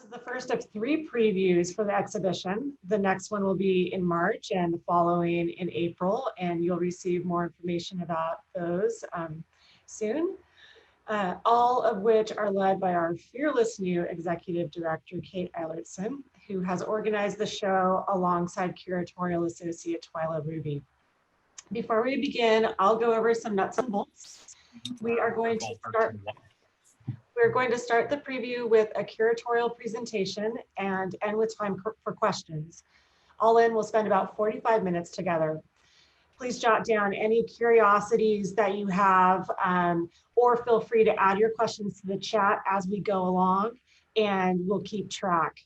is the first of 3 previews for the exhibition. The next one will be in March and the following in April, and you'll receive more information about those soon. All of which are led by our fearless new Executive Director, Kate Eilertson, who has organized the show alongside Curatorial Assistant Twyla Ruby. Before we begin, I'll go over some nuts and bolts. We're going to start the preview with a curatorial presentation and end with time for questions. All in, we'll spend about 45 minutes together. Please jot down any curiosities that you have, or feel free to add your questions to the chat as we go along, and we'll keep track.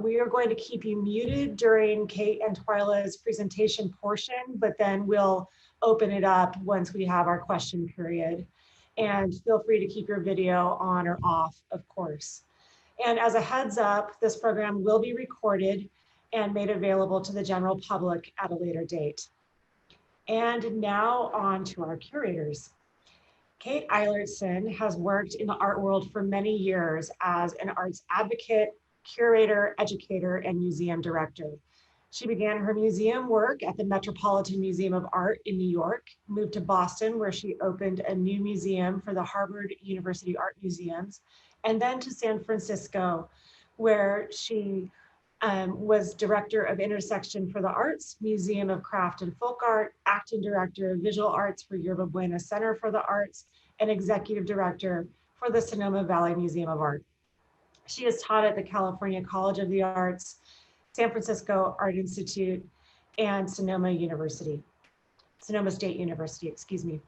We are going to keep you muted during Kate and Twyla's presentation portion, but then we'll open it up once we have our question period. And feel free to keep your video on or off, of course. And as a heads up, this program will be recorded and made available to the general public at a later date. And now on to our curators. Kate Eilertson has worked in the art world for many years as an arts advocate, curator, educator, and museum director. She began her museum work at the Metropolitan Museum of Art in New York, moved to Boston, where she opened a new museum for the Harvard University Art Museums, and then to San Francisco, where she was director of Intersection for the Arts, Museum of Craft and Folk Art, acting director of Visual Arts for 𝘰𝘭𝑏𝘵𝘦𝘵𝘵 Buena Center for the Arts, and executive director for the Sonoma Valley Museum of Art. She has taught at the California College of the Arts, San Francisco Art Institute, and Sonoma State University, excuse me.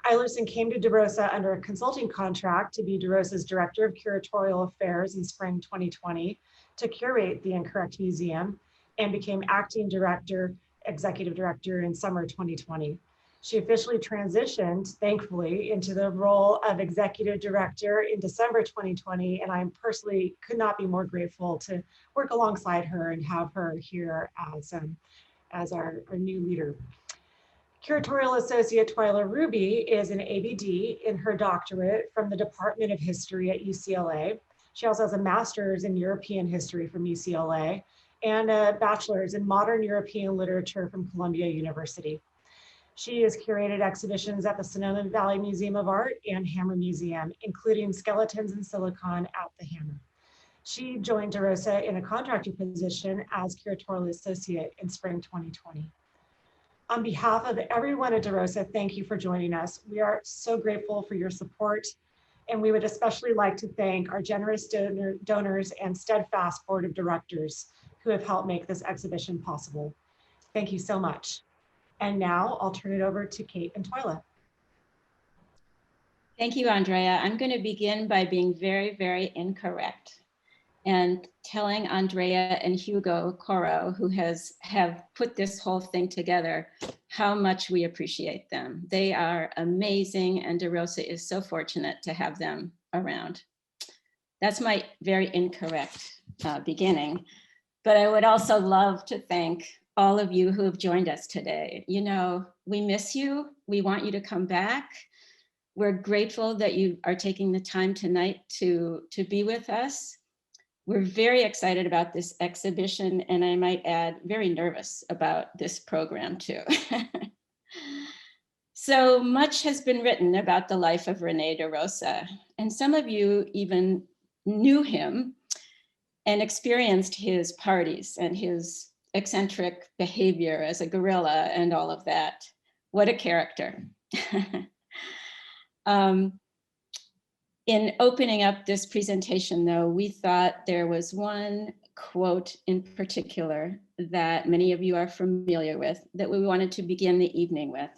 Eilerson came to DeRosa under a consulting contract to be DeRosa's Director of Curatorial Affairs in spring 2020 to curate the Incorrect Museum, and became acting director, executive director in summer 2020. She officially transitioned, thankfully, into the role of executive director in December 2020, and I personally could not be more grateful to work alongside her and have her here as our new leader. Curatorial Associate Twyla Ruby is an ABD in her doctorate from the Department of History at UCLA. She also has a master's in European history from UCLA and a bachelor's in modern European literature from Columbia University. She has curated exhibitions at the Sonoma Valley Museum of Art and Hammer Museum, including Skeletons in Silicon at the Hammer. She joined DeRosa in a contractor position as Curatorial Associate in spring 2020. On behalf of everyone at DeRosa, thank you for joining us. We are so grateful for your support, and we would especially like to thank our generous donors and steadfast board of directors who have helped make this exhibition possible. Thank you so much. And now I'll turn it over to Kate and Twyla. Thank you, Andrea. I'm going to begin by being very, very incorrect and telling Andrea and 𝘧𝘬𝘭𝑚, who have put this whole thing together, how much we appreciate them. They are amazing, and DeRosa is so fortunate to have them around. That's my very incorrect beginning. But I would also love to thank all of you who have joined us today. You know, we miss you. We want you to come back. We're grateful that you are taking the time tonight to be with us. We're very excited about this exhibition, and I might add, very nervous about this program too. So much has been written about the life of René DeRosa, and some of you even knew him and experienced his parties and his eccentric behavior as a gorilla and all of that. What a character. In opening up this presentation, though, we thought there was one quote in particular that many of you are familiar with that we wanted to begin the evening with.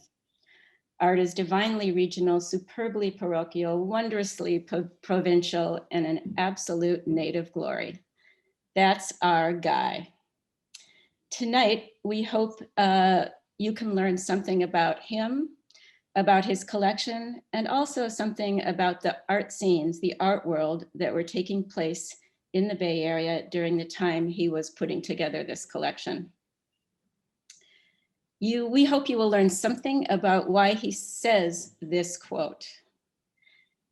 Art is divinely regional, superbly parochial, wondrously provincial, and an absolute native glory. That's our guy. Tonight, we hope you can learn something about him, about his collection, and also something about the art scenes, the art world that were taking place in the Bay Area during the time he was putting together this collection. We hope you will learn something about why he says this quote.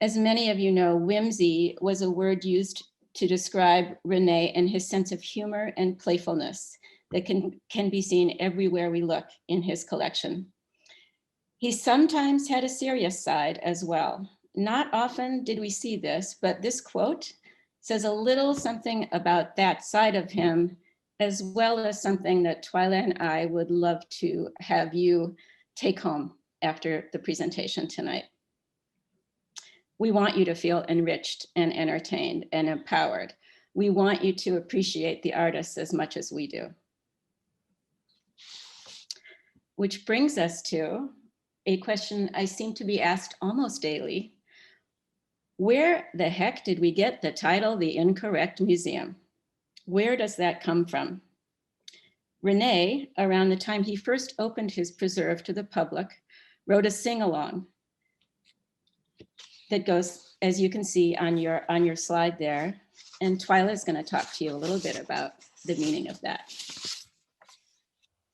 As many of you know, whimsy was a word used to describe René and his sense of humor and playfulness that can be seen everywhere we look in his collection. He sometimes had a serious side as well. Not often did we see this, but this quote says a little something about that side of him, as well as something that Twyla and I would love to have you take home after the presentation tonight. We want you to feel enriched and entertained and empowered. We want you to appreciate the artists as much as we do. Which brings us to a question I seem to be asked almost daily. Where the heck did we get the title, The Incorrect Museum? Where does that come from? René, around the time he first opened his preserve to the public, wrote a sing-along that goes, as you can see on your slide there. And Twyla is going to talk to you a little bit about the meaning of that.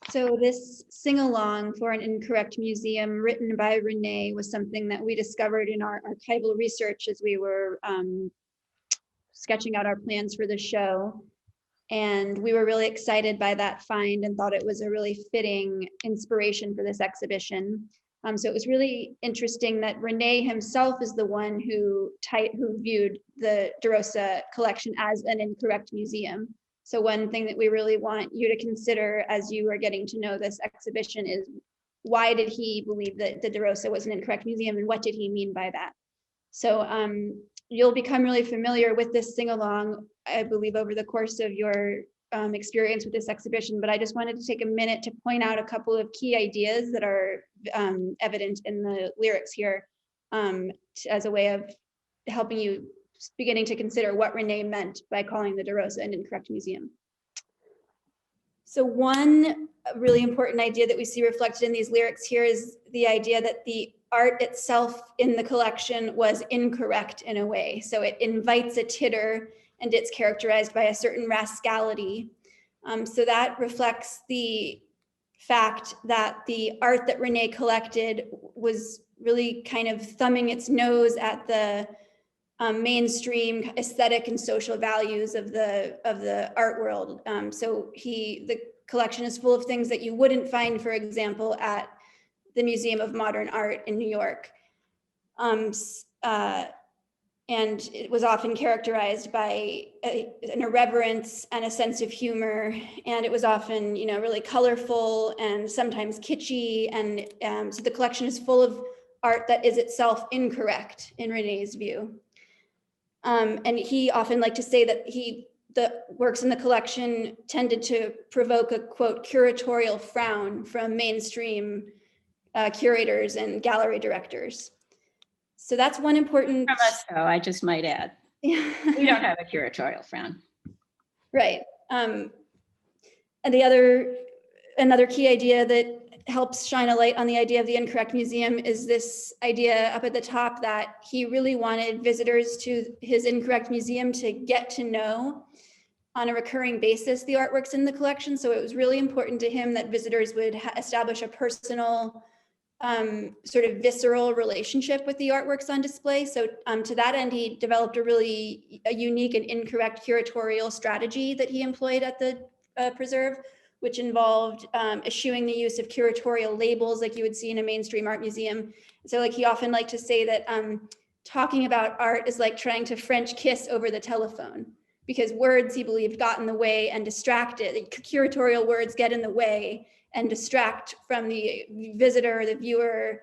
So this sing-along for an incorrect museum written by René was something that we discovered in our archival research as we were sketching out our plans for the show. And we were really excited by that find and thought it was a really fitting inspiration for this exhibition. So it was really interesting that René himself is the one who viewed the De Rosa collection as an incorrect museum. So one thing that we really want you to consider as you are getting to know this exhibition is, why did he believe that the De Rosa was an incorrect museum, and what did he mean by that? So you'll become really familiar with this sing-along, I believe, over the course of your experience with this exhibition, but I just wanted to take a minute to point out a couple of key ideas that are evident in the lyrics here as a way of helping you beginning to consider what René meant by calling the De Rosa an incorrect museum. So one really important idea that we see reflected in these lyrics here is the idea that the art itself in the collection was incorrect in a way. So it invites a titter, and it's characterized by a certain rascality. So that reflects the fact that the art that René collected was really kind of thumbing its nose at the mainstream aesthetic and social values of the art world. So the collection is full of things that you wouldn't find, for example, at the Museum of Modern Art in New York. And it was often characterized by an irreverence and a sense of humor. And it was often, really colorful and sometimes kitschy. And so the collection is full of art that is itself incorrect in René's view. And he often liked to say that the works in the collection tended to provoke a, quote, curatorial frown from mainstream curators and gallery directors. So that's one important. From us, though, I just might add, we don't have a curatorial frown. Right. And another key idea that helps shine a light on the idea of the incorrect museum is this idea up at the top that he really wanted visitors to his incorrect museum to get to know on a recurring basis the artworks in the collection. So it was really important to him that visitors would establish a personal, sort of visceral relationship with the artworks on display. So to that end, he developed a unique and incorrect curatorial strategy that he employed at the preserve, which involved eschewing the use of curatorial labels like you would see in a mainstream art museum. So he often liked to say that talking about art is like trying to French kiss over the telephone, because words, he believed, got in the way and distracted. Curatorial words get in the way and distract from the visitor, the viewer,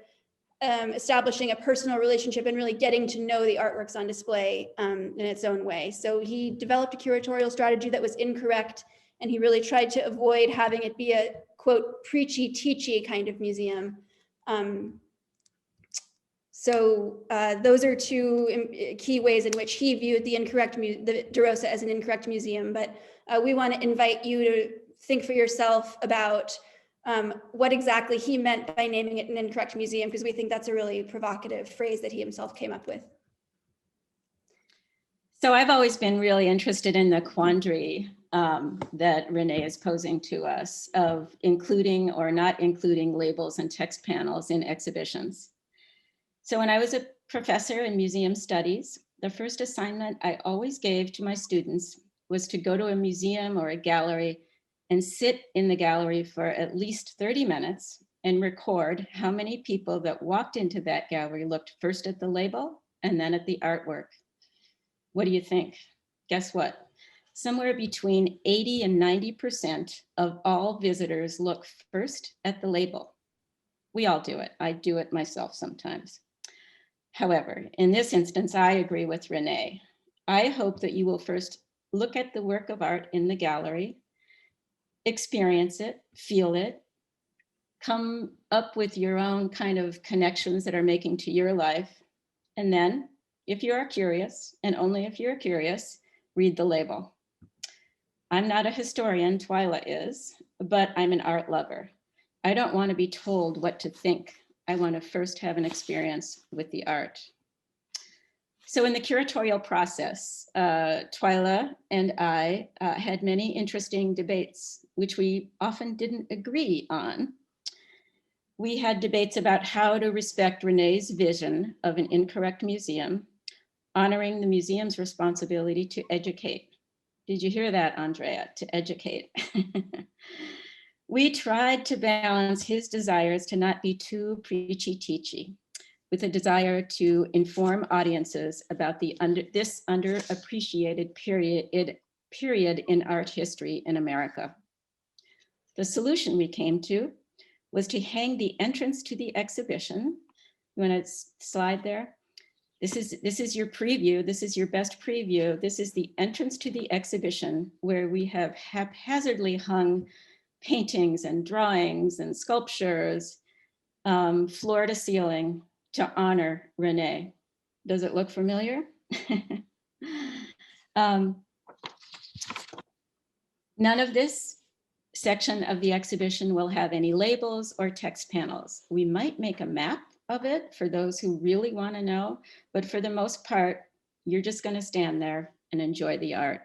establishing a personal relationship and really getting to know the artworks on display in its own way. So he developed a curatorial strategy that was incorrect, and he really tried to avoid having it be a, quote, preachy, teachy kind of museum. So those are two key ways in which he viewed the De Rosa as an incorrect museum. But we want to invite you to think for yourself about what exactly he meant by naming it an incorrect museum, because we think that's a really provocative phrase that he himself came up with. So I've always been really interested in the quandary that René is posing to us of including or not including labels and text panels in exhibitions. So when I was a professor in museum studies, the first assignment I always gave to my students was to go to a museum or a gallery and sit in the gallery for at least 30 minutes and record how many people that walked into that gallery looked first at the label and then at the artwork. What do you think? Guess what? Somewhere between 80 and 90% of all visitors look first at the label. We all do it. I do it myself sometimes. However, in this instance, I agree with Renee. I hope that you will first look at the work of art in the gallery, experience it, feel it, come up with your own kind of connections that are making to your life. And then, if you are curious, and only if you're curious, read the label. I'm not a historian, Twyla is, but I'm an art lover. I don't want to be told what to think. I want to first have an experience with the art. So in the curatorial process, Twyla and I had many interesting debates, which we often didn't agree on. We had debates about how to respect Renee's vision of an incorrect museum, honoring the museum's responsibility to educate. Did you hear that, Andrea? To educate. We tried to balance his desires to not be too preachy-teachy with a desire to inform audiences about this underappreciated period in art history in America. The solution we came to was to hang the entrance to the exhibition. You want to slide there? This is your preview. This is your best preview. This is the entrance to the exhibition where we have haphazardly hung paintings and drawings and sculptures, floor to ceiling, to honor Renee. Does it look familiar? None of this section of the exhibition will have any labels or text panels. We might make a map of it for those who really want to know, but for the most part, you're just going to stand there and enjoy the art.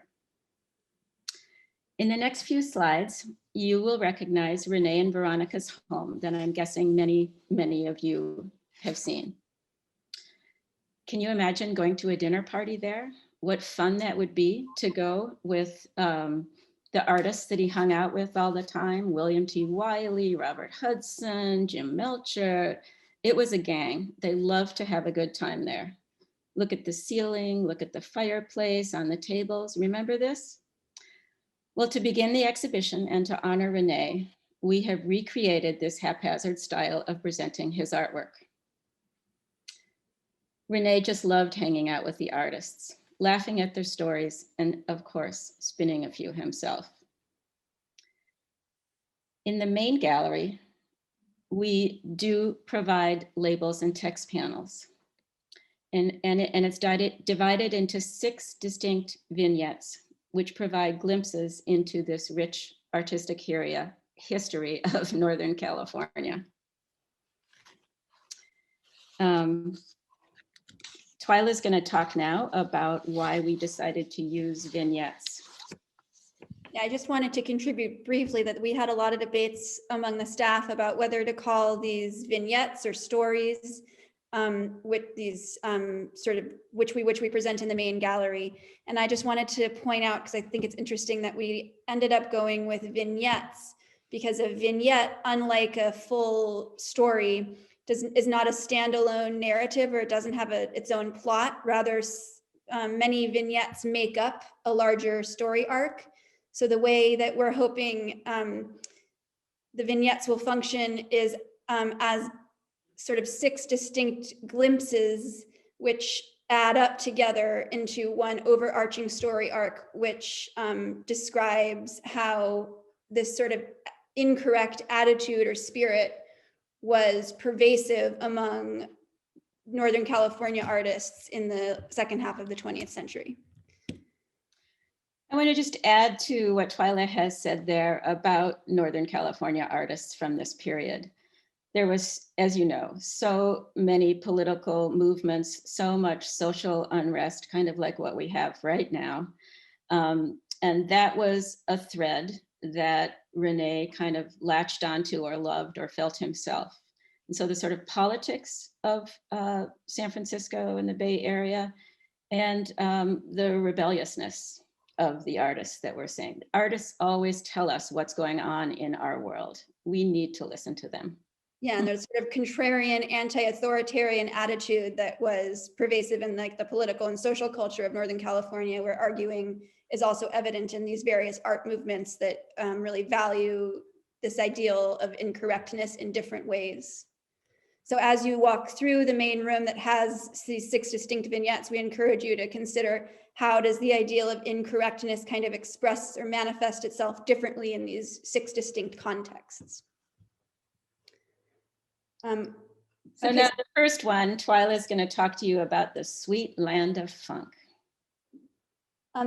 In the next few slides, you will recognize Renee and Veronica's home that I'm guessing many, many of you have seen. Can you imagine going to a dinner party there? What fun that would be to go with the artists that he hung out with all the time, William T. Wiley, Robert Hudson, Jim Meltzer. It was a gang. They loved to have a good time there. Look at the ceiling, look at the fireplace on the tables. Remember this? Well, to begin the exhibition and to honor Renee, we have recreated this haphazard style of presenting his artwork. Renee just loved hanging out with the artists, laughing at their stories, and of course, spinning a few himself. In the main gallery, we do provide labels and text panels. And it's divided into 6 distinct vignettes, which provide glimpses into this rich artistic history of Northern California. Twyla's going to talk now about why we decided to use vignettes. Yeah, I just wanted to contribute briefly that we had a lot of debates among the staff about whether to call these vignettes or stories, with these which we present in the main gallery. And I just wanted to point out, because I think it's interesting that we ended up going with vignettes, because a vignette, unlike a full story, is not a standalone narrative, or it doesn't have its own plot. Rather, many vignettes make up a larger story arc. So the way that we're hoping the vignettes will function is as sort of 6 distinct glimpses, which add up together into one overarching story arc, which describes how this sort of incorrect attitude or spirit was pervasive among Northern California artists in the second half of the 20th century. I want to just add to what Twyla has said there about Northern California artists from this period. There was, as you know, so many political movements, so much social unrest, kind of like what we have right now. And that was a thread that Renee kind of latched onto or loved or felt himself. And so the sort of politics of San Francisco and the Bay Area, And the rebelliousness of the artists that we're saying. Artists always tell us what's going on in our world. We need to listen to them. Yeah, and there's sort of contrarian, anti-authoritarian attitude that was pervasive in like the political and social culture of Northern California, where arguing is also evident in these various art movements that really value this ideal of incorrectness in different ways. So as you walk through the main room that has these 6 distinct vignettes, we encourage you to consider how does the ideal of incorrectness kind of express or manifest itself differently in these 6 distinct contexts. So now the first one, Twyla is going to talk to you about the sweet land of funk.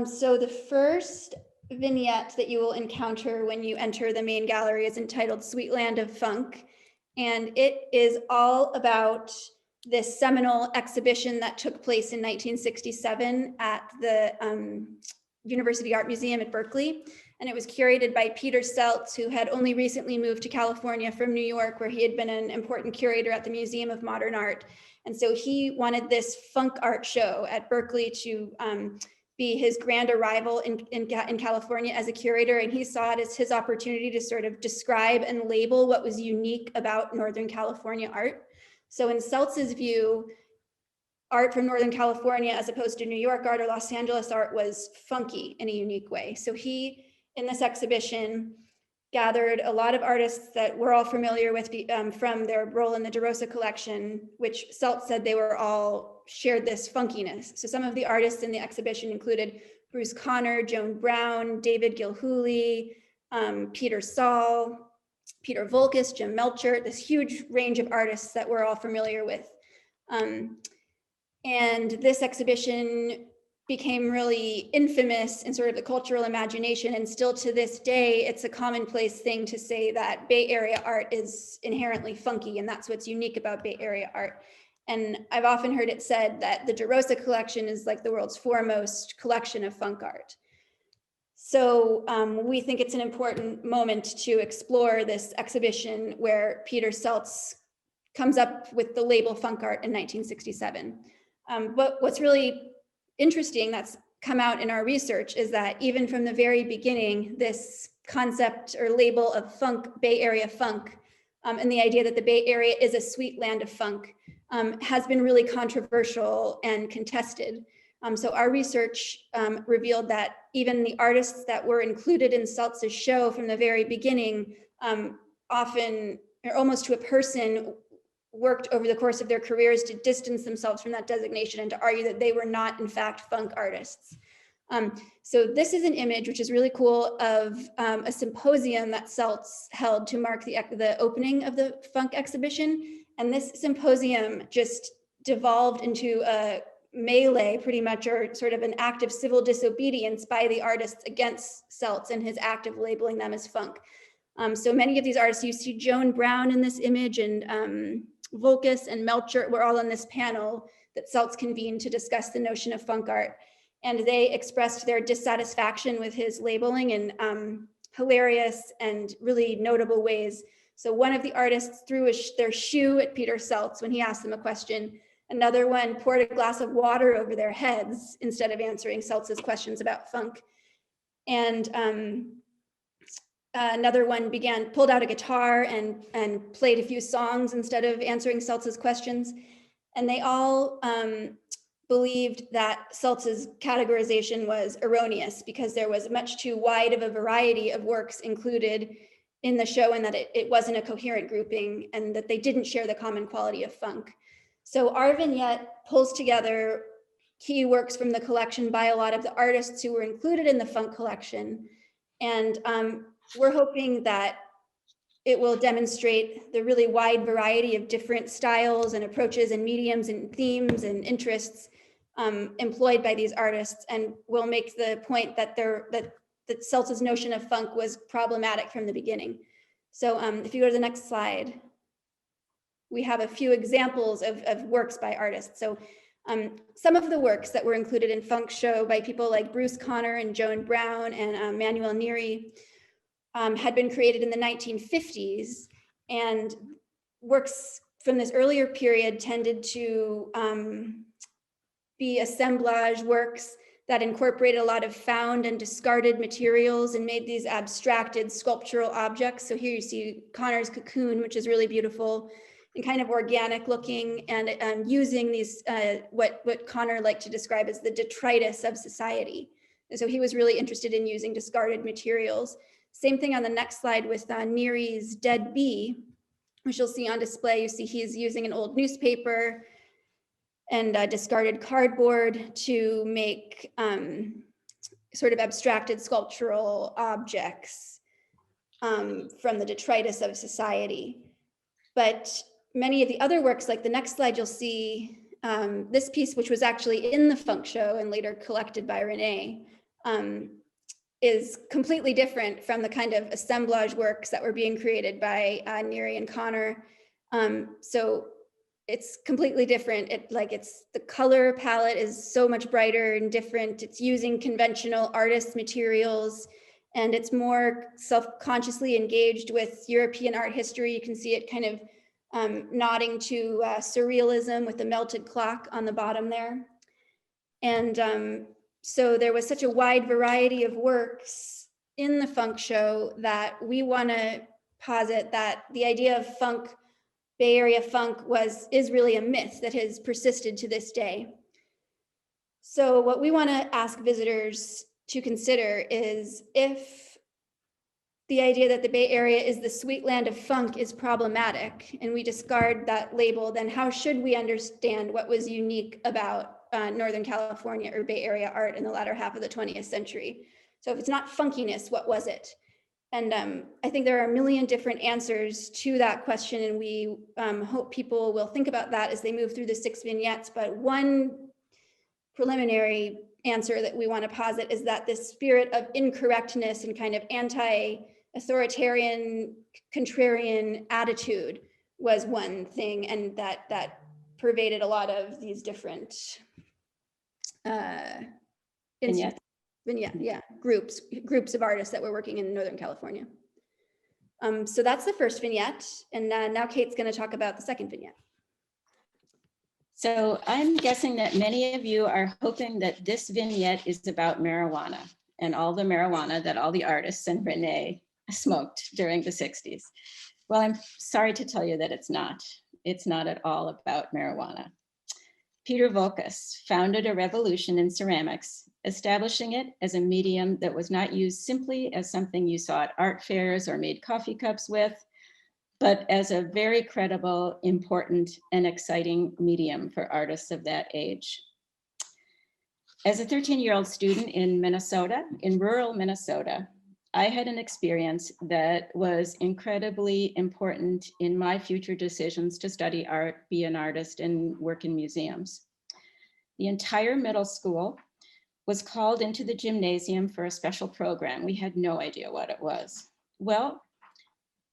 So the first vignette that you will encounter when you enter the main gallery is entitled Sweet Land of Funk. And it is all about this seminal exhibition that took place in 1967 at the University Art Museum at Berkeley. And it was curated by Peter Seltz, who had only recently moved to California from New York, where he had been an important curator at the Museum of Modern Art. And so he wanted this funk art show at Berkeley to be his grand arrival in California as a curator. And he saw it as his opportunity to sort of describe and label what was unique about Northern California art. So in Seltz's view, art from Northern California, as opposed to New York art or Los Angeles art, was funky in a unique way. So he, in this exhibition, gathered a lot of artists that we're all familiar with from their role in the De Rosa collection, which Seltz said they were all shared this funkiness. So some of the artists in the exhibition included Bruce Conner, Joan Brown, David Gilhooly, Peter Saul, Peter Voulkos, Jim Meltzer, this huge range of artists that we're all familiar with. And this exhibition became really infamous in sort of the cultural imagination. And still to this day, it's a commonplace thing to say that Bay Area art is inherently funky, and that's what's unique about Bay Area art. And I've often heard it said that the De Rosa collection is like the world's foremost collection of funk art. So we think it's an important moment to explore this exhibition where Peter Seltz comes up with the label funk art in 1967. But what's really interesting that's come out in our research is that even from the very beginning, this concept or label of funk, Bay Area funk, and the idea that the Bay Area is a sweet land of funk has been really controversial and contested. So our research revealed that even the artists that were included in Seltz's show from the very beginning often, or almost to a person, worked over the course of their careers to distance themselves from that designation and to argue that they were not, in fact, funk artists. So this is an image, which is really cool, of a symposium that Seltz held to mark the opening of the funk exhibition. And this symposium just devolved into a melee, pretty much, or sort of an act of civil disobedience by the artists against Seltz and his act of labeling them as funk. So many of these artists, you see Joan Brown in this image, and Volkas and Meltzer were all on this panel that Seltz convened to discuss the notion of funk art. And they expressed their dissatisfaction with his labeling in hilarious and really notable ways. So one of the artists threw their shoe at Peter Seltz when he asked them a question. Another one poured a glass of water over their heads instead of answering Seltz's questions about funk. And another one pulled out a guitar and played a few songs instead of answering Seltz's questions. And they all believed that Seltz's categorization was erroneous because there was much too wide of a variety of works included in the show, and that it wasn't a coherent grouping, and that they didn't share the common quality of funk. So our vignette pulls together key works from the collection by a lot of the artists who were included in the funk collection. And we're hoping that it will demonstrate the really wide variety of different styles and approaches and mediums and themes and interests employed by these artists, and will make the point that that Seltz's notion of funk was problematic from the beginning. So if you go to the next slide, we have a few examples of works by artists. So some of the works that were included in Funk Show by people like Bruce Conner and Joan Brown and Manuel Neri had been created in the 1950s, and works from this earlier period tended to be assemblage works that incorporated a lot of found and discarded materials and made these abstracted sculptural objects. So here you see Connor's cocoon, which is really beautiful and kind of organic looking, and using these, what Connor liked to describe as the detritus of society. And so he was really interested in using discarded materials. Same thing on the next slide with Neary's Dead Bee, which you'll see on display. You see he's using an old newspaper and discarded cardboard to make sort of abstracted sculptural objects from the detritus of society. But many of the other works, like the next slide, you'll see this piece, which was actually in the Funk Show and later collected by Renee, is completely different from the kind of assemblage works that were being created by Neary and Connor. So it's completely different. It's the color palette is so much brighter and different. It's using conventional artist materials, and it's more self-consciously engaged with European art history. You can see it kind of nodding to surrealism with the melted clock on the bottom there. And so there was such a wide variety of works in the Funk Show that we want to posit that the idea of funk, Bay Area funk, is really a myth that has persisted to this day. So what we want to ask visitors to consider is, if the idea that the Bay Area is the sweet land of funk is problematic and we discard that label, then how should we understand what was unique about Northern California or Bay Area art in the latter half of the 20th century? So if it's not funkiness, what was it? And I think there are a million different answers to that question, and we hope people will think about that as they move through the 6 vignettes. But one preliminary answer that we want to posit is that this spirit of incorrectness and kind of anti-authoritarian, contrarian attitude was one thing, and that pervaded a lot of these different groups of artists that were working in Northern California. So that's the first vignette, and now Kate's going to talk about the second vignette. So I'm guessing that many of you are hoping that this vignette is about marijuana and all the marijuana that all the artists and Renee smoked during the 60s. Well, I'm sorry to tell you that it's not. It's not at all about marijuana. Peter Voulkos founded a revolution in ceramics, establishing it as a medium that was not used simply as something you saw at art fairs or made coffee cups with, but as a very credible, important, and exciting medium for artists of that age. As a 13-year-old student in Minnesota, in rural Minnesota, I had an experience that was incredibly important in my future decisions to study art, be an artist, and work in museums. The entire middle school was called into the gymnasium for a special program. We had no idea what it was. Well,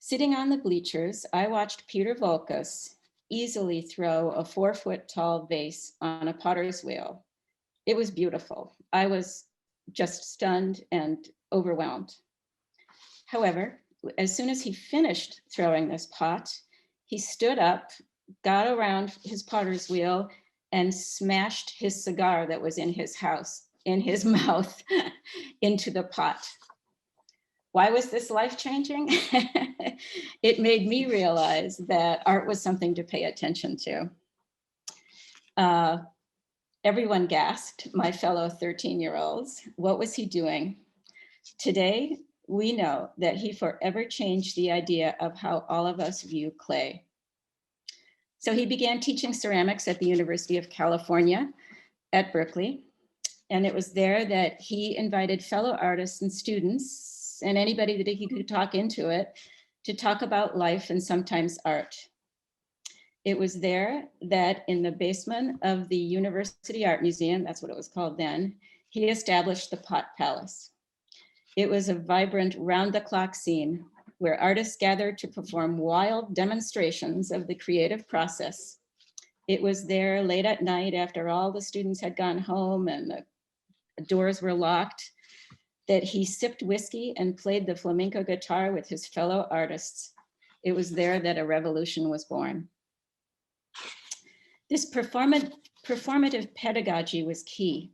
sitting on the bleachers, I watched Peter Voulkos easily throw a 4-foot-tall vase on a potter's wheel. It was beautiful. I was just stunned and overwhelmed. However, as soon as he finished throwing this pot, he stood up, got around his potter's wheel, and smashed his cigar that was in his mouth into the pot. Why was this life-changing? It made me realize that art was something to pay attention to. Everyone gasped, my fellow 13-year-olds. What was he doing? Today, we know that he forever changed the idea of how all of us view clay. So he began teaching ceramics at the University of California at Berkeley. And it was there that he invited fellow artists and students and anybody that he could talk into it to talk about life and sometimes art. It was there that in the basement of the University Art Museum, that's what it was called then, he established the Pot Palace. It was a vibrant round-the-clock scene where artists gathered to perform wild demonstrations of the creative process. It was there late at night after all the students had gone home and the doors were locked that he sipped whiskey and played the flamenco guitar with his fellow artists. It was there that a revolution was born. This performative pedagogy was key.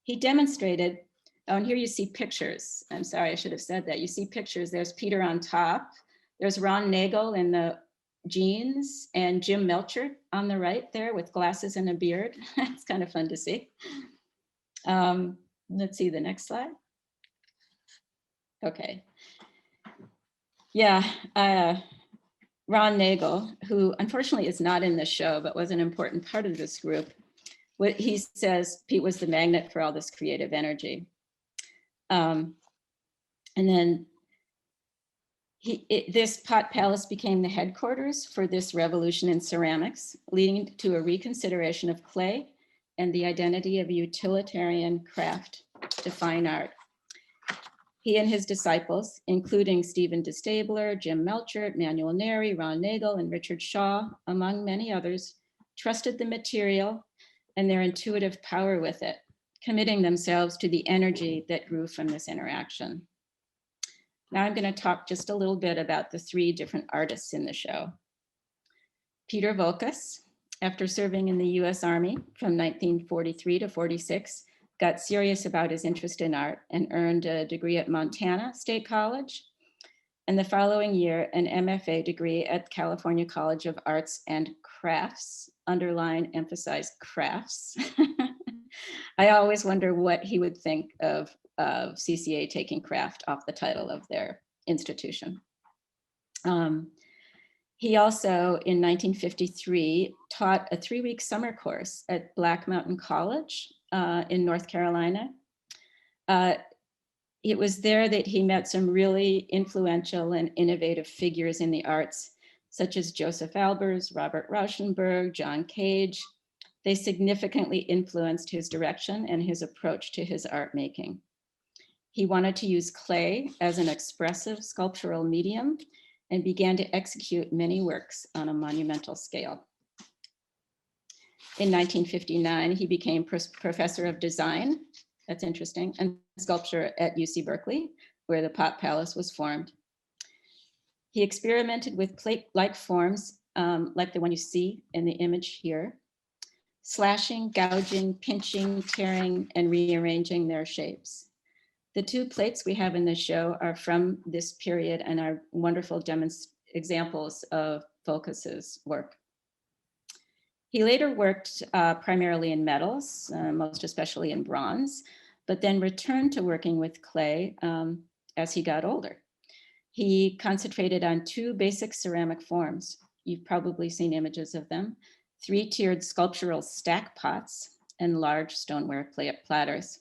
He demonstrated, oh, and here you see pictures. I'm sorry, I should have said that. You see pictures, there's Peter on top, there's Ron Nagel in the jeans, and Jim Meltzer on the right there with glasses and a beard. It's kind of fun to see. Let's see the next slide. Okay. Yeah, Ron Nagel, who unfortunately is not in the show, but was an important part of this group. What he says, Pete was the magnet for all this creative energy. And then this pot palace became the headquarters for this revolution in ceramics, leading to a reconsideration of clay and the identity of utilitarian craft to fine art. He and his disciples, including Stephen de Stabler, Jim Meltzer, Manuel Neri, Ron Nagel, and Richard Shaw, among many others, trusted the material and their intuitive power with it, committing themselves to the energy that grew from this interaction. Now I'm going to talk just a little bit about the three different artists in the show. Peter Voulkos, after serving in the US Army from 1943 to 46, got serious about his interest in art and earned a degree at Montana State College, and the following year, an MFA degree at California College of Arts and Crafts, underline, emphasize crafts. I always wonder what he would think of CCA taking craft off the title of their institution. He also, in 1953, taught a 3-week summer course at Black Mountain College in North Carolina. It was there that he met some really influential and innovative figures in the arts, such as Joseph Albers, Robert Rauschenberg, John Cage. They significantly influenced his direction and his approach to his art making. He wanted to use clay as an expressive sculptural medium and began to execute many works on a monumental scale. In 1959, he became professor of design, that's interesting, and sculpture at UC Berkeley, where the Pot Palace was formed. He experimented with plate-like forms, like the one you see in the image here, slashing, gouging, pinching, tearing, and rearranging their shapes. The 2 plates we have in the show are from this period and are wonderful examples of Volkas's work. He later worked primarily in metals, most especially in bronze, but then returned to working with clay as he got older. He concentrated on 2 basic ceramic forms. You've probably seen images of them: 3-tiered sculptural stack pots and large stoneware platters.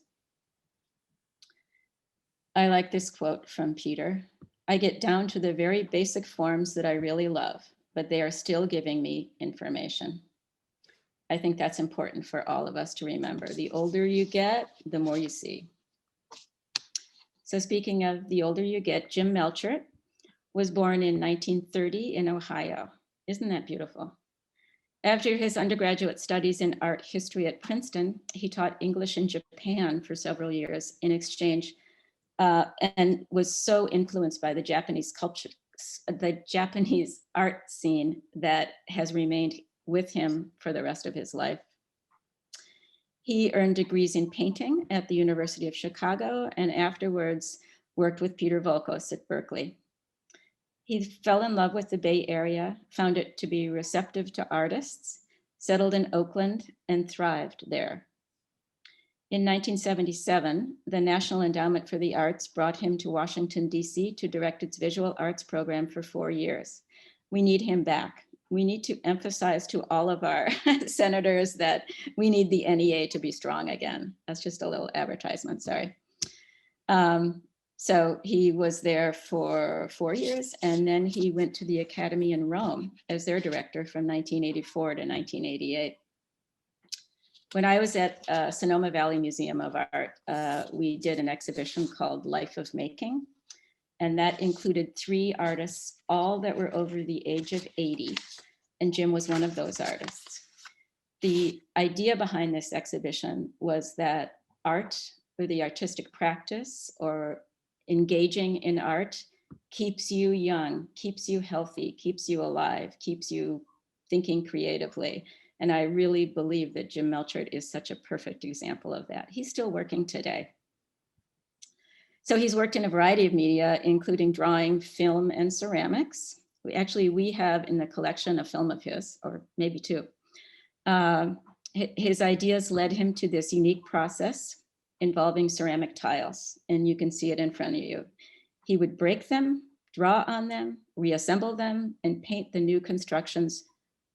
I like this quote from Peter. "I get down to the very basic forms that I really love, but they are still giving me information." I think that's important for all of us to remember. The older you get, the more you see. So speaking of the older you get, Jim Meltzer was born in 1930 in Ohio. Isn't that beautiful? After his undergraduate studies in art history at Princeton, he taught English in Japan for several years in exchange, and was so influenced by the Japanese culture, the Japanese art scene, that has remained with him for the rest of his life. He earned degrees in painting at the University of Chicago and afterwards worked with Peter Voulkos at Berkeley. He fell in love with the Bay Area, found it to be receptive to artists, settled in Oakland, and thrived there. In 1977, the National Endowment for the Arts brought him to Washington, D.C. to direct its visual arts program for 4 years. We need him back. We need to emphasize to all of our senators that we need the NEA to be strong again. That's just a little advertisement, sorry. So he was there for 4 years, and then he went to the Academy in Rome as their director from 1984 to 1988. When I was at Sonoma Valley Museum of Art, we did an exhibition called Life of Making, and that included 3 artists, all that were over the age of 80, and Jim was one of those artists. The idea behind this exhibition was that art, or the artistic practice, or engaging in art, keeps you young, keeps you healthy, keeps you alive, keeps you thinking creatively. And I really believe that Jim Meltzer is such a perfect example of that. He's still working today. So he's worked in a variety of media, including drawing, film, and ceramics. We have in the collection a film of his, or maybe two. His ideas led him to this unique process involving ceramic tiles, and you can see it in front of you. He would break them, draw on them, reassemble them, and paint the new constructions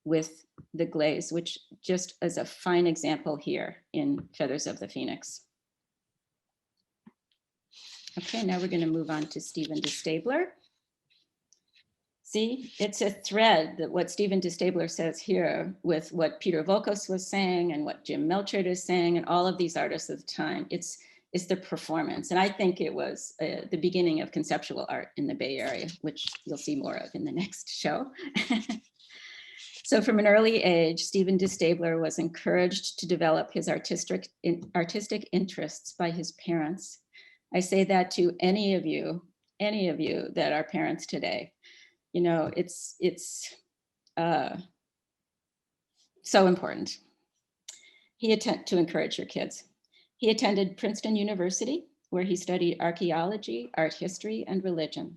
with the glaze, which just is a fine example here in Feathers of the Phoenix. Okay, now we're going to move on to Stephen DeStabler. See, it's a thread that what Stephen DeStabler says here with what Peter Voulkos was saying and what Jim Meltzer is saying and all of these artists of the time. It's the performance. And I think it was the beginning of conceptual art in the Bay Area, which you'll see more of in the next show. So from an early age, Stephen DeStabler was encouraged to develop his artistic interests by his parents. I say that to any of you that are parents today. You know, it's so important. To encourage your kids. He attended Princeton University, where he studied archaeology, art history, and religion.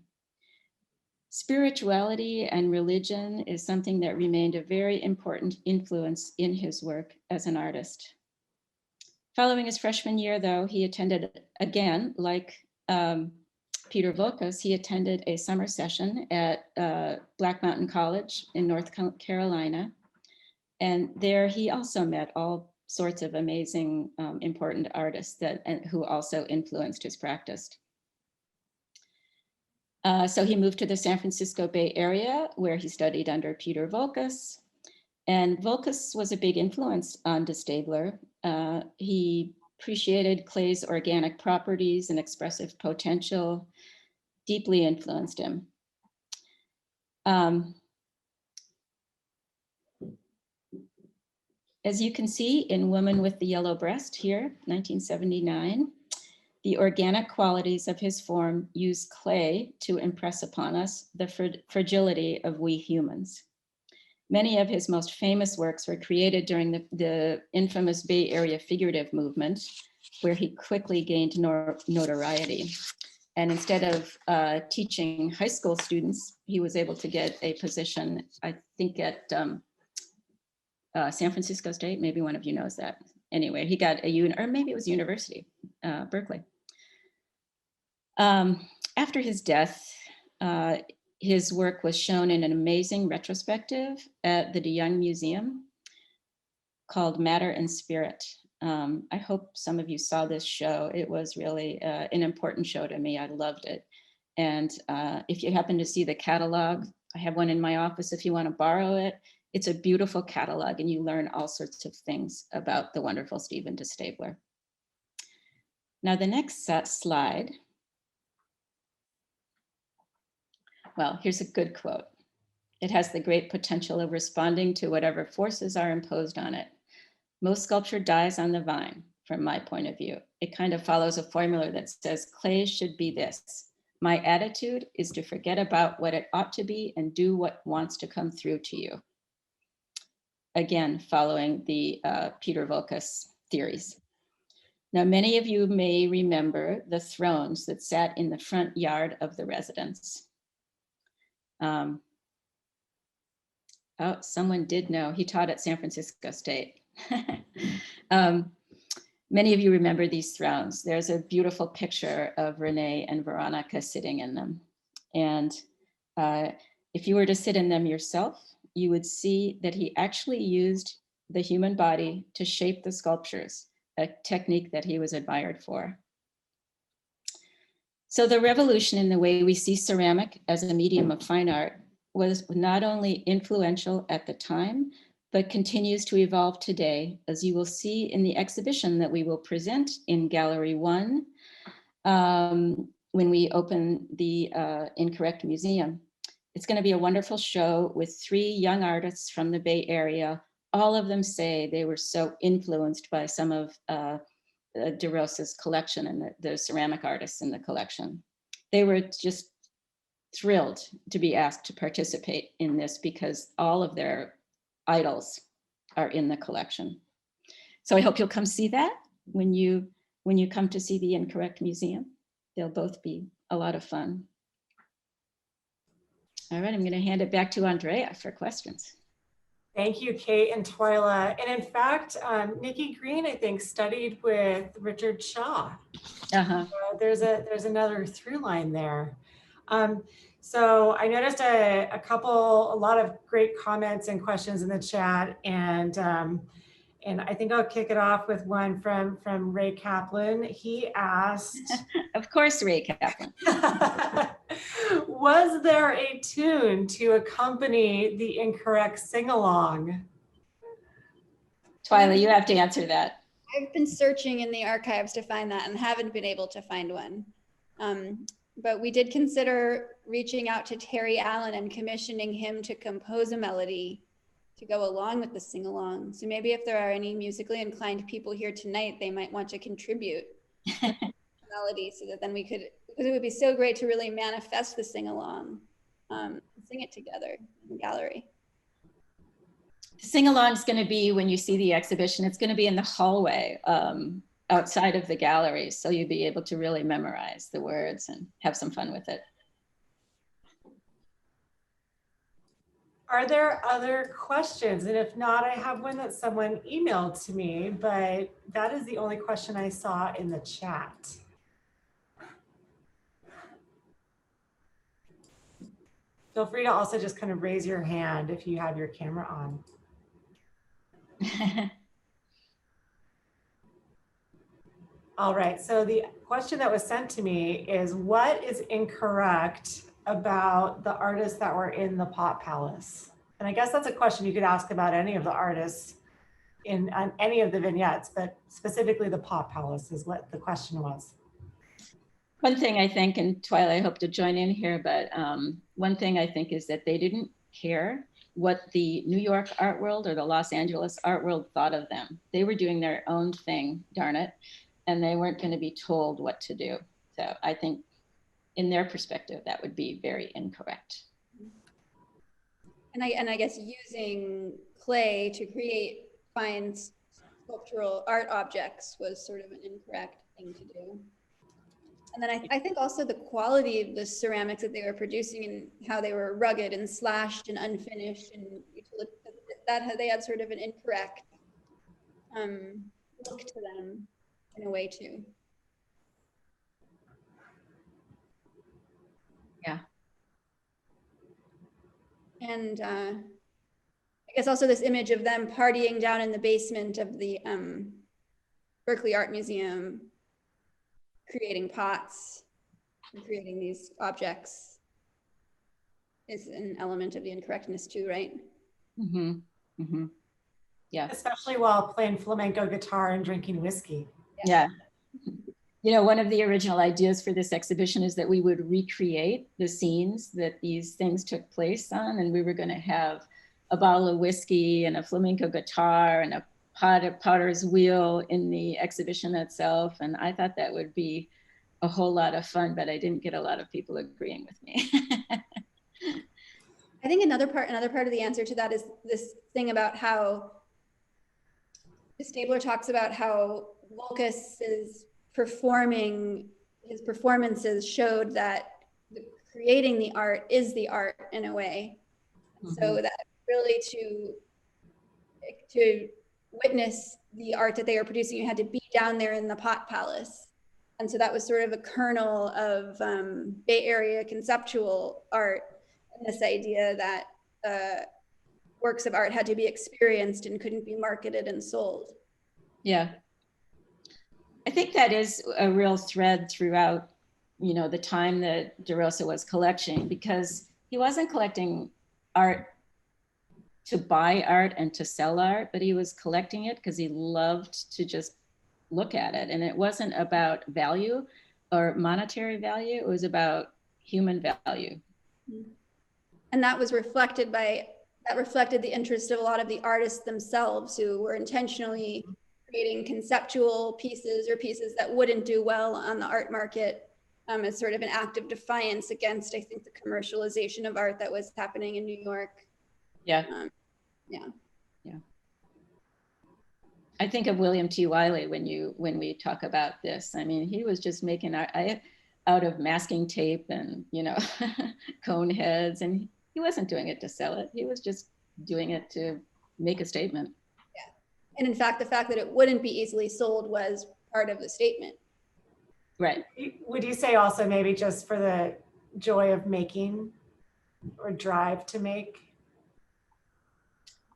Spirituality and religion is something that remained a very important influence in his work as an artist. Following his freshman year, though, he attended again, like Peter Voulkos, he attended a summer session at Black Mountain College in North Carolina. And there he also met all sorts of amazing, important artists who also influenced his practice. So he moved to the San Francisco Bay Area, where he studied under Peter Voulkos. And Voulkos was a big influence on DeStabler. He appreciated clay's organic properties and expressive potential, deeply influenced him. As you can see in Woman with the Yellow Breast here, 1979, the organic qualities of his form use clay to impress upon us the fragility of we humans. Many of his most famous works were created during the infamous Bay Area figurative movement, where he quickly gained notoriety. And instead of teaching high school students, he was able to get a position, I think at San Francisco State, maybe one of you knows that. Anyway, he got or maybe it was university, Berkeley. After his death, his work was shown in an amazing retrospective at the de Young Museum called Matter and Spirit. I hope some of you saw this show. It was really an important show to me. I loved it. And if you happen to see the catalog, I have one in my office if you want to borrow it. It's a beautiful catalog and you learn all sorts of things about the wonderful Stephen DeStabler. Now the next slide. Well, here's a good quote. It has the great potential of responding to whatever forces are imposed on it. Most sculpture dies on the vine, from my point of view. It kind of follows a formula that says clay should be this. My attitude is to forget about what it ought to be and do what wants to come through to you. Again, following the Peter Voulkos theories. Now, many of you may remember the thrones that sat in the front yard of the residence. Oh, someone did know. He taught at San Francisco State. Many of you remember these thrones. There's a beautiful picture of Renee and Veronica sitting in them. And if you were to sit in them yourself, you would see that he actually used the human body to shape the sculptures, a technique that he was admired for. So the revolution in the way we see ceramic as a medium of fine art was not only influential at the time, but continues to evolve today, as you will see in the exhibition that we will present in Gallery 1 when we open the Incorrect Museum. It's going to be a wonderful show with 3 young artists from the Bay Area. All of them say they were so influenced by some of De Rosa's collection and the ceramic artists in the collection. They were just thrilled to be asked to participate in this because all of their idols are in the collection. So I hope you'll come see that when you come to see the Incorrect Museum. They'll both be a lot of fun. All right, I'm going to hand it back to Andrea for questions. Thank you, Kate and Twyla. And in fact, Nikki Green, I think, studied with Richard Shaw. There's another through line there. So I noticed a lot of great comments and questions in the chat, and I think I'll kick it off with one from Ray Kaplan. He asked, of course, Ray Kaplan. Was there a tune to accompany the Incorrect sing-along? Twyla, you have to answer that. I've been searching in the archives to find that and haven't been able to find one. But we did consider reaching out to Terry Allen and commissioning him to compose a melody to go along with the sing-along. So maybe if there are any musically inclined people here tonight, they might want to contribute melody so that then we could, because it would be so great to really manifest the sing-along, sing it together in the gallery. The sing-along is going to be, when you see the exhibition, it's going to be in the hallway outside of the gallery. So you'll be able to really memorize the words and have some fun with it. Are there other questions? And if not, I have one that someone emailed to me, but that is the only question I saw in the chat. Feel free to also just kind of raise your hand if you have your camera on. All right, so the question that was sent to me is, what is incorrect about the artists that were in the Pot Palace? And I guess that's a question you could ask about any of the artists in any of the vignettes, but specifically the Pot Palace is what the question was. One thing I think, and Twyla, I hope to join in here, but one thing I think is that they didn't care what the New York art world or the Los Angeles art world thought of them. They were doing their own thing, darn it, and they weren't going to be told what to do. So I think in their perspective, that would be very incorrect. And I guess using clay to create fine sculptural art objects was sort of an incorrect thing to do. And then I think also the quality of the ceramics that they were producing and how they were rugged and slashed and unfinished, and that they had sort of an incorrect look to them in a way too. Yeah. And I guess also this image of them partying down in the basement of the Berkeley Art Museum, creating pots and creating these objects is an element of the incorrectness too, right? Mm-hmm. Mm-hmm. Yeah. Especially while playing flamenco guitar and drinking whiskey. Yeah. You know, one of the original ideas for this exhibition is that we would recreate the scenes that these things took place on, and we were going to have a bottle of whiskey and a flamenco guitar and a potter's wheel in the exhibition itself. And I thought that would be a whole lot of fun, but I didn't get a lot of people agreeing with me. I think another part of the answer to that is this thing about how Stabler talks about how Volkas's his performances showed that creating the art is the art in a way. Mm-hmm. So that really to witness the art that they were producing, you had to be down there in the Pot Palace. And so that was sort of a kernel of Bay Area conceptual art, and this idea that works of art had to be experienced and couldn't be marketed and sold. Yeah. I think that is a real thread throughout, you know, the time that De Rosa was collecting, because he wasn't collecting art to buy art and to sell art, but he was collecting it because he loved to just look at it. And it wasn't about value or monetary value. It was about human value. And that was reflected the interest of a lot of the artists themselves, who were intentionally creating conceptual pieces or pieces that wouldn't do well on the art market as sort of an act of defiance against, I think, the commercialization of art that was happening in New York. Yeah. Yeah. I think of William T. Wiley when we talk about this. I mean, he was just making out of masking tape and, you know, cone heads, and he wasn't doing it to sell it. He was just doing it to make a statement. Yeah. And in fact, the fact that it wouldn't be easily sold was part of the statement. Right. Would you say also maybe just for the joy of making or drive to make?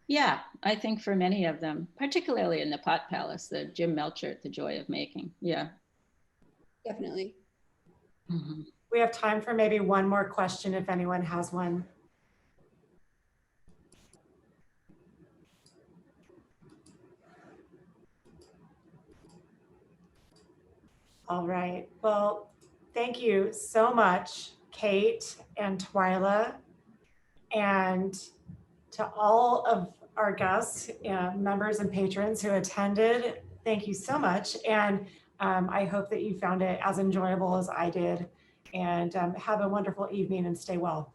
Yeah, I think for many of them, particularly in the Pot Palace, the Jim Meltzer, The Joy of Making. Yeah. Definitely. Mm-hmm. We have time for maybe one more question if anyone has one. All right. Well, thank you so much, Kate and Twyla, and to all of our guests, members and patrons who attended. Thank you so much. And I hope that you found it as enjoyable as I did. And have a wonderful evening and stay well.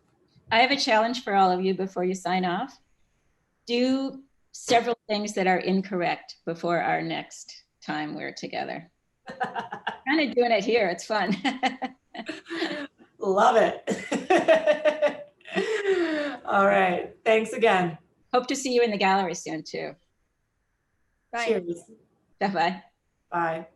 I have a challenge for all of you before you sign off. Do several things that are incorrect before our next time we're together. Kind of doing it here. It's fun. Love it. All right. Thanks again. Hope to see you in the gallery soon too. Bye. Cheers. Bye-bye. Bye.